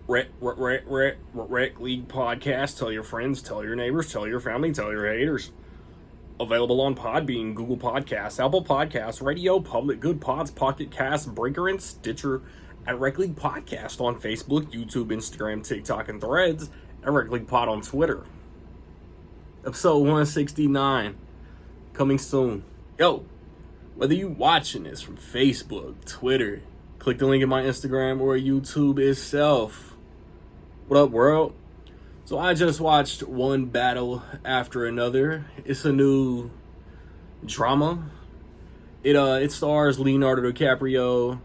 Rec League podcast. Tell your friends, tell your neighbors, tell your family, tell your haters. Available on Podbean, Google Podcasts, Apple Podcasts, Radio Public, Good Pods, Pocket Casts, Breaker, and Stitcher. At Rec League Podcast on Facebook, YouTube, Instagram, TikTok, and Threads. At Rec League Pod on Twitter. Episode 169. Coming soon. Yo, whether you watching this from Facebook, Twitter, click the link in my Instagram or YouTube itself. What up, world? So I just watched one battle after another. It's a new drama. It stars Leonardo DiCaprio,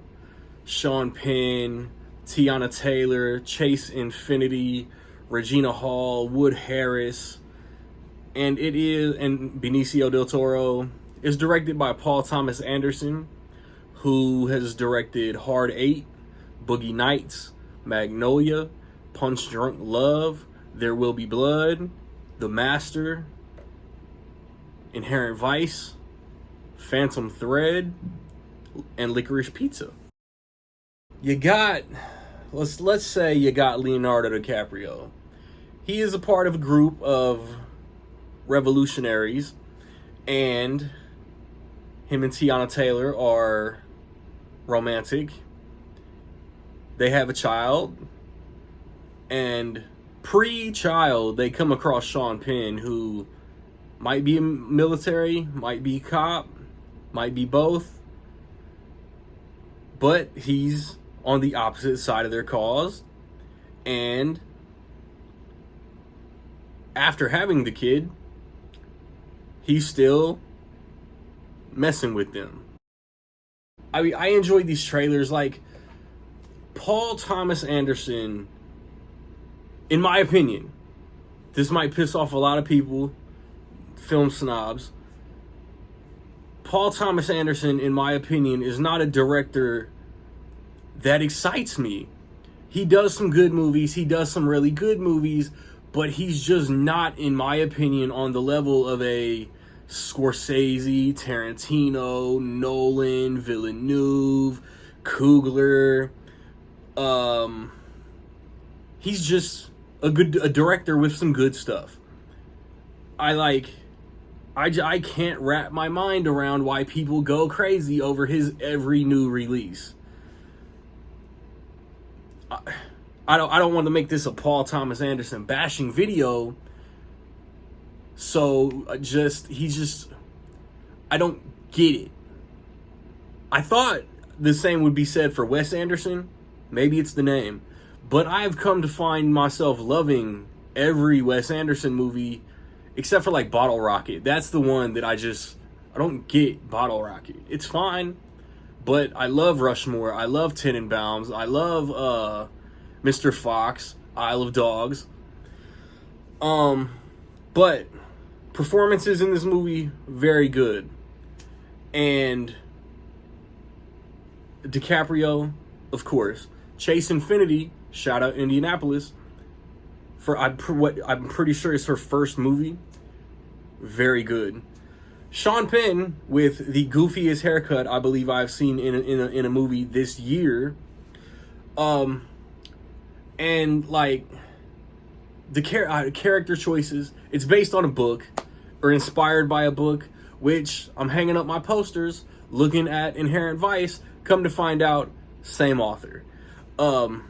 Sean Penn, Tiana Taylor, Chase Infinity, Regina Hall, Wood Harris, and Benicio del Toro. It's directed by Paul Thomas Anderson, who has directed Hard 8, Boogie Nights, Magnolia, Punch Drunk Love, There Will Be Blood, The Master, Inherent Vice, Phantom Thread, and Licorice Pizza. Let's say you got Leonardo DiCaprio. He is a part of a group of revolutionaries, and him and Tiana Taylor are romantic. They have a child, and pre-child, they come across Sean Penn, who might be military, might be cop, might be both, but he's on the opposite side of their cause. And after having the kid, he's still messing with them. I mean, I enjoyed these trailers. Like, Paul Thomas Anderson, in my opinion, this might piss off a lot of people, film snobs. Paul Thomas Anderson, in my opinion, is not a director that excites me. He does some good movies, he does some really good movies, but he's just not, in my opinion, on the level of a Scorsese, Tarantino, Nolan, Villeneuve, Coogler. He's just a director with some good stuff. I can't wrap my mind around why people go crazy over his every new release. I don't want to make this a Paul Thomas Anderson bashing video. So I don't get it. I thought the same would be said for Wes Anderson. Maybe it's the name. But I've come to find myself loving every Wes Anderson movie except for like Bottle Rocket. That's the one that I don't get. Bottle Rocket. It's fine. But I love Rushmore. I love Tenenbaums. I love Mr. Fox, Isle of Dogs. But performances in this movie, very good. And DiCaprio, of course. Chase Infinity, shout out Indianapolis. I'm pretty sure it's her first movie. Very good. Sean Penn with the goofiest haircut I believe I've seen in a movie this year. And like the character choices, it's based on a book or inspired by a book, which I'm hanging up my posters looking at Inherent Vice. Come to find out, same author. But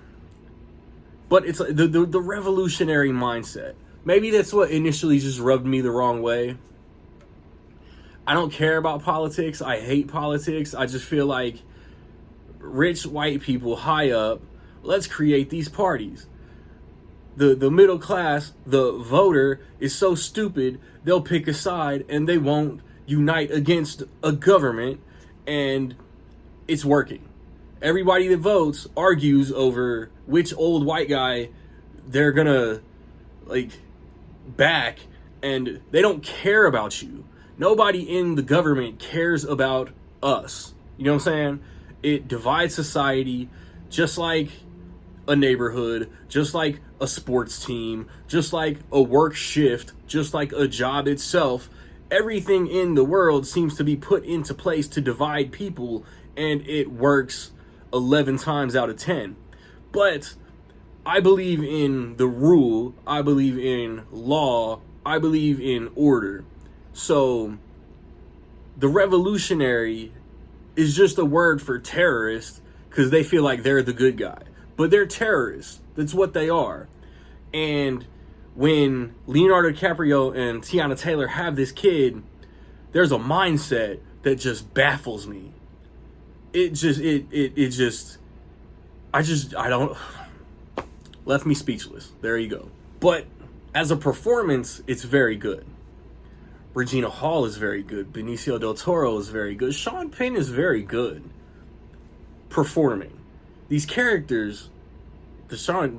it's like the revolutionary mindset. Maybe that's what initially just rubbed me the wrong way. I don't care about politics. I hate politics. I just feel like rich white people high up, let's create these parties. The middle class, the voter, is so stupid, they'll pick a side and they won't unite against a government, and it's working. Everybody that votes argues over which old white guy they're gonna back, and they don't care about you. Nobody in the government cares about us. You know what I'm saying? It divides society, just like a neighborhood, just like a sports team, just like a work shift, just like a job itself. Everything in the world seems to be put into place to divide people, and it works 11 times out of 10. But I believe in the rule, I believe in law, I believe in order. So the revolutionary is just a word for terrorist because they feel like they're the good guy. But they're terrorists. That's what they are. And when Leonardo DiCaprio and Tiana Taylor have this kid, there's a mindset that just baffles me. I don't, left me speechless. There you go. But as a performance, it's very good. Regina Hall is very good. Benicio del Toro is very good. Sean Penn is very good performing. These characters, the Sean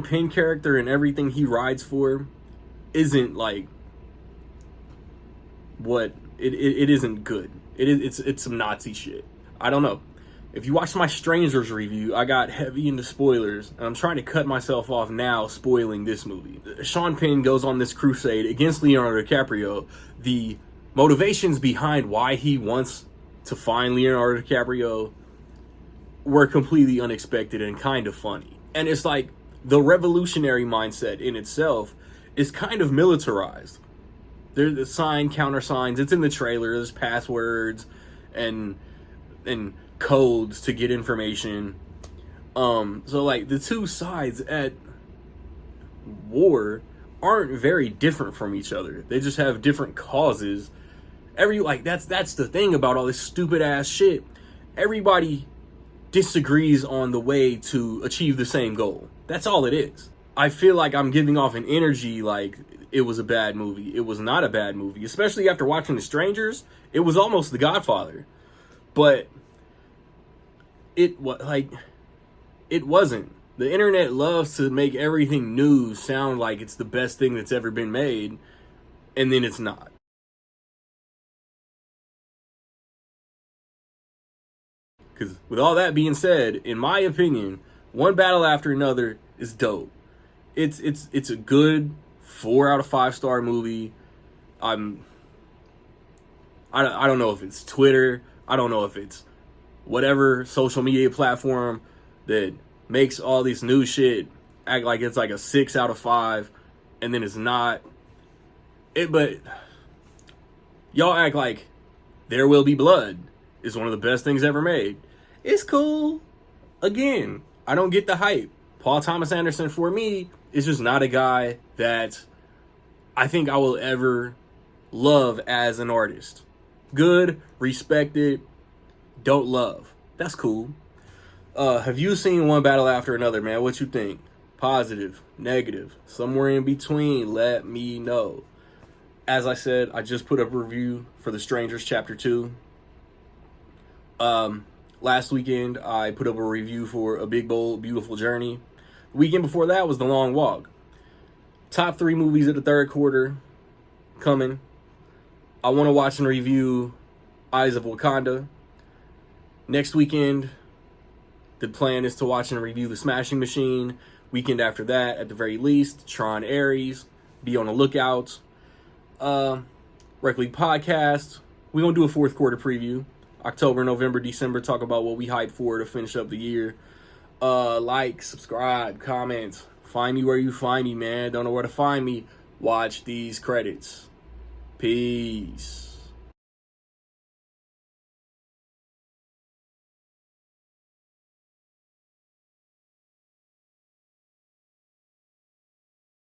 Penn character and everything he rides for isn't like what it isn't good. It's some Nazi shit. I don't know. If you watch my Strangers review, I got heavy into spoilers, and I'm trying to cut myself off now spoiling this movie. Sean Penn goes on this crusade against Leonardo DiCaprio. The motivations behind why he wants to find Leonardo DiCaprio were completely unexpected and kind of funny. And it's like the revolutionary mindset in itself is kind of militarized. There's the sign, countersigns, it's in the trailer, there's passwords and codes to get information. So like the two sides at war aren't very different from each other. They just have different causes. That's the thing about all this stupid ass shit. Everybody disagrees on the way to achieve the same goal. That's all it is. I feel like I'm giving off an energy like it was a bad movie. It was not a bad movie, especially after watching The Strangers. It was almost The Godfather. But it wasn't. The internet loves to make everything new sound like it's the best thing that's ever been made, and then it's not. Because with all that being said, in my opinion, One Battle After Another is dope. It's a good 4 out of 5 star movie. I don't know if it's Twitter. I don't know if it's whatever social media platform that makes all this new shit act like it's like a 6 out of 5, and then it's not. But y'all act like There Will Be Blood is one of the best things ever made. It's cool. Again, I don't get the hype. Paul Thomas Anderson, for me, is just not a guy that I think I will ever love as an artist. Good, respected, don't love. That's cool. Have you seen One Battle After Another, man? What you think? Positive, negative, somewhere in between, let me know. As I said, I just put up a review for The Strangers Chapter 2. Last weekend, I put up a review for A Big, Bold, Beautiful Journey. The weekend before that was The Long Walk. Top 3 movies of the third quarter coming. I want to watch and review Eyes of Wakanda. Next weekend, the plan is to watch and review The Smashing Machine. Weekend after that, at the very least, Tron Ares. Be on the lookout. Rec League Podcast. We're going to do a fourth quarter preview. October, November, December. Talk about what we hype for to finish up the year. Like, subscribe, comment. Find me where you find me, man. Don't know where to find me. Watch these credits. Peace.